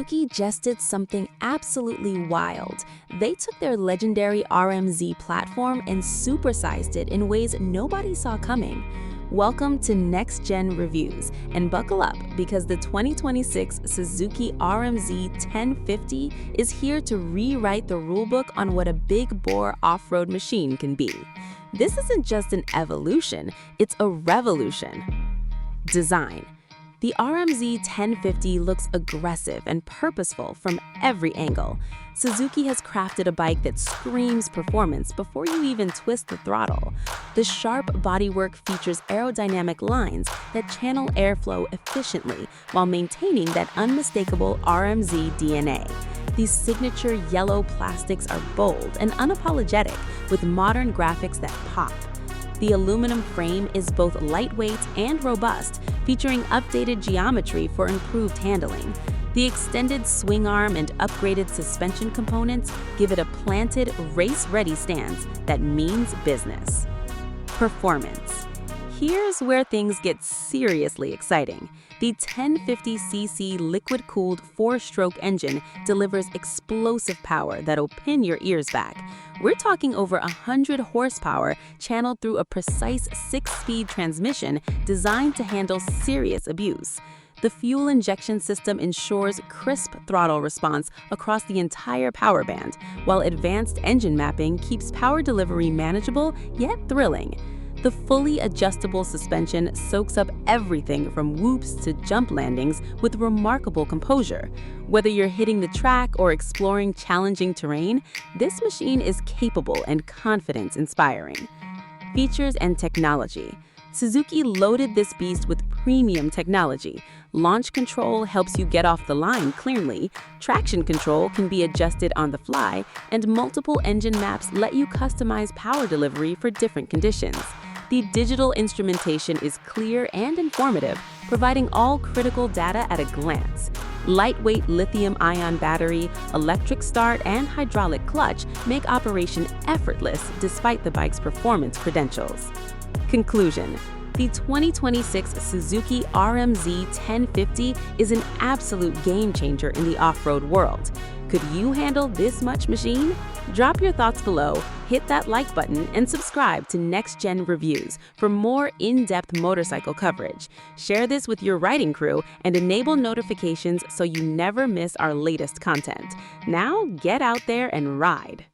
Suzuki just did something absolutely wild. They took their legendary RM-Z platform and supersized it in ways nobody saw coming. Welcome to Next Gen Reviews, and buckle up because the 2026 Suzuki RM-Z 1050 is here to rewrite the rulebook on what a big-bore off-road machine can be. This isn't just an evolution, it's a revolution. Design. The RM-Z 1050 looks aggressive and purposeful from every angle. Suzuki has crafted a bike that screams performance before you even twist the throttle. The sharp bodywork features aerodynamic lines that channel airflow efficiently while maintaining that unmistakable RM-Z DNA. These signature yellow plastics are bold and unapologetic, with modern graphics that pop. The aluminum frame is both lightweight and robust, featuring updated geometry for improved handling. The extended swing arm and upgraded suspension components give it a planted, race-ready stance that means business. Performance. Here's where things get seriously exciting. The 1050cc liquid-cooled 4-stroke engine delivers explosive power that'll pin your ears back. We're talking over 100 horsepower channeled through a precise 6-speed transmission designed to handle serious abuse. The fuel injection system ensures crisp throttle response across the entire power band, while advanced engine mapping keeps power delivery manageable yet thrilling. The fully adjustable suspension soaks up everything from whoops to jump landings with remarkable composure. Whether you're hitting the track or exploring challenging terrain, this machine is capable and confidence-inspiring. Features and technology. Suzuki loaded this beast with premium technology. Launch control helps you get off the line cleanly, traction control can be adjusted on the fly, and multiple engine maps let you customize power delivery for different conditions. The digital instrumentation is clear and informative, providing all critical data at a glance. Lightweight lithium-ion battery, electric start, and hydraulic clutch make operation effortless despite the bike's performance credentials. Conclusion. The 2026 Suzuki RM-Z 1050 is an absolute game-changer in the off-road world. Could you handle this much machine? Drop your thoughts below, hit that like button, and subscribe to Next Gen Reviews for more in-depth motorcycle coverage. Share this with your riding crew and enable notifications so you never miss our latest content. Now get out there and ride!